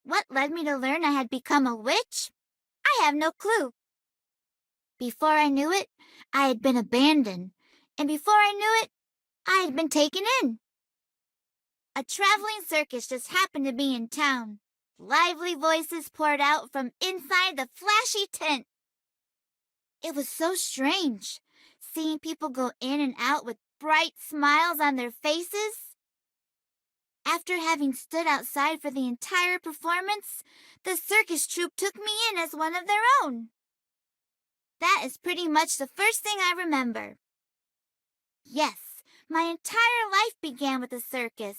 What led me to learn I had become a witch? I have no clue. Before I knew it, I had been abandoned, and before I knew it, I had been taken in. A traveling circus just happened to be in town. Lively voices poured out from inside the flashy tent. It was so strange, seeing people go in and out with bright smiles on their faces. After having stood outside for the entire performance, the circus troupe took me in as one of their own. That is pretty much the first thing I remember. Yes, my entire life began with the circus.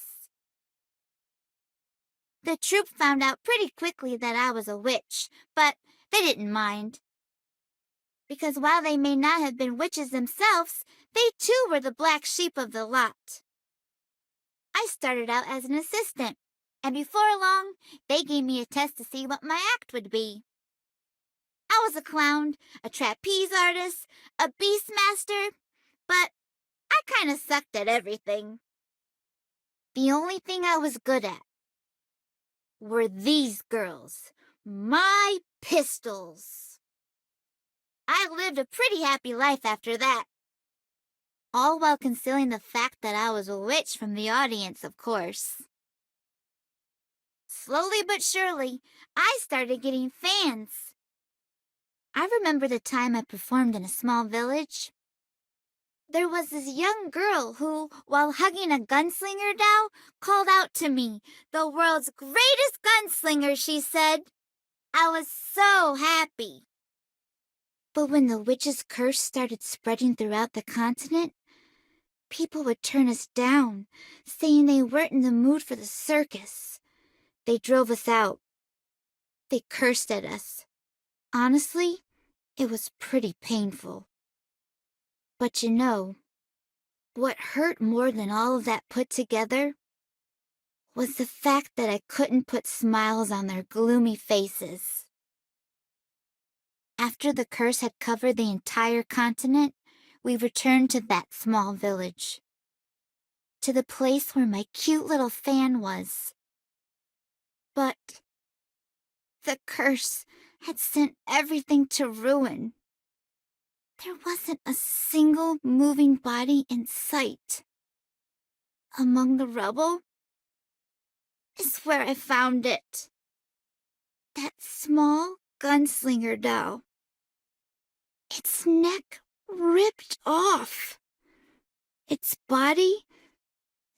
The troupe found out pretty quickly that I was a witch, but they didn't mind. Because while they may not have been witches themselves, they too were the black sheep of the lot. I started out as an assistant, and before long, they gave me a test to see what my act would be. I was a clown, a trapeze artist, a beast master, but I kind of sucked at everything. The only thing I was good at were these girls, my pistols. I lived a pretty happy life after that, all while concealing the fact that I was a witch from the audience, of course. Slowly but surely, I started getting fans. I remember the time I performed in a small village. There was this young girl who, while hugging a gunslinger doll, called out to me, "The world's greatest gunslinger," she said. I was so happy. But when the witch's curse started spreading throughout the continent, people would turn us down, saying they weren't in the mood for the circus. They drove us out. They cursed at us. Honestly, it was pretty painful. But you know, what hurt more than all of that put together was the fact that I couldn't put smiles on their gloomy faces. After the curse had covered the entire continent, we returned to that small village, to the place where my cute little fan was. But the curse had sent everything to ruin. There wasn't a single moving body in sight. Among the rubble is where I found it. That small gunslinger doll. Its neck ripped off. Its body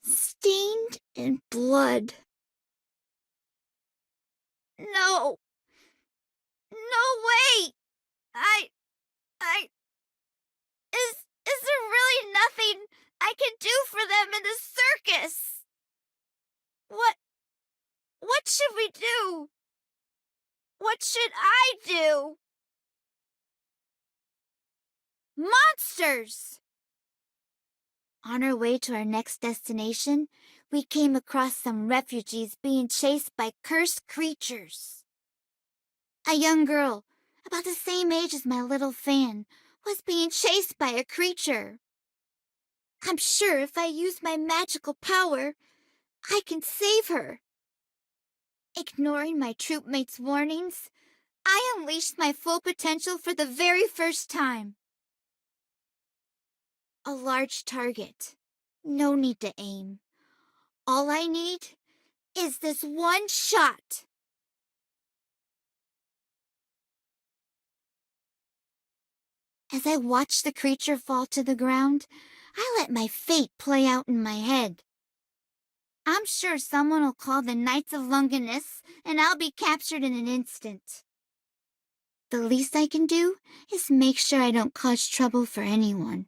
stained in blood. No! No way! Is there really nothing I can do for them in the circus? What should we do? What should I do? Monsters! On our way to our next destination, we came across some refugees being chased by cursed creatures. A young girl, about the same age as my little fan, was being chased by a creature. I'm sure if I use my magical power, I can save her. Ignoring my troopmates' warnings, I unleashed my full potential for the very first time. A large target. No need to aim. All I need is this one shot. As I watched the creature fall to the ground, I let my fate play out in my head. I'm sure someone will call the Knights of Longinus, and I'll be captured in an instant. The least I can do is make sure I don't cause trouble for anyone.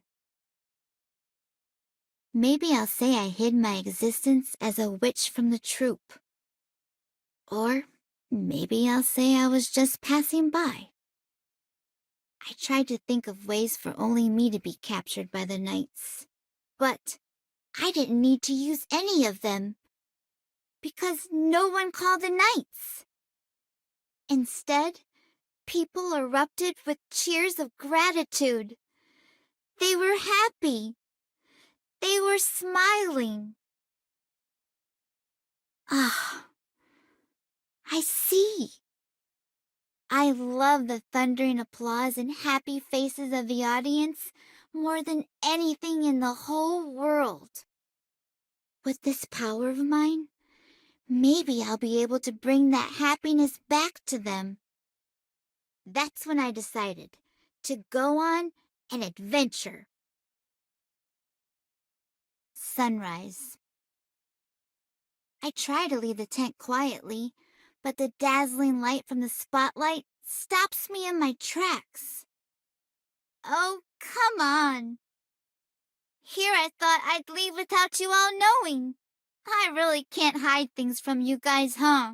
Maybe I'll say I hid my existence as a witch from the troupe. Or maybe I'll say I was just passing by. I tried to think of ways for only me to be captured by the knights. But I didn't need to use any of them, because no one called the knights. Instead, people erupted with cheers of gratitude. They were happy. They were smiling. Ah, I see. I love the thundering applause and happy faces of the audience more than anything in the whole world. With this power of mine, maybe I'll be able to bring that happiness back to them. That's when I decided to go on an adventure. Sunrise. I try to leave the tent quietly, but the dazzling light from the spotlight stops me in my tracks. Oh, come on. Here I thought I'd leave without you all knowing. I really can't hide things from you guys, huh?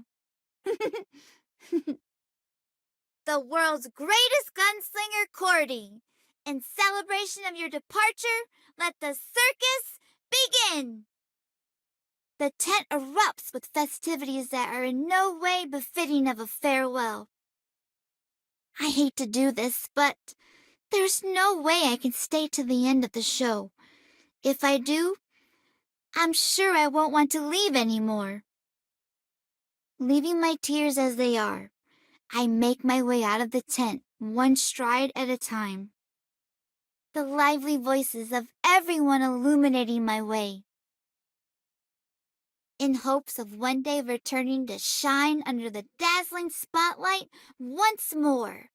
The world's greatest gunslinger, Cordy. In celebration of your departure, let the circus begin. The tent erupts with festivities that are in no way befitting of a farewell. I hate to do this, but there's no way I can stay to the end of the show. If I do, I'm sure I won't want to leave anymore. Leaving my tears as they are, I make my way out of the tent, one stride at a time. The lively voices of everyone illuminating my way, in hopes of one day returning to shine under the dazzling spotlight once more.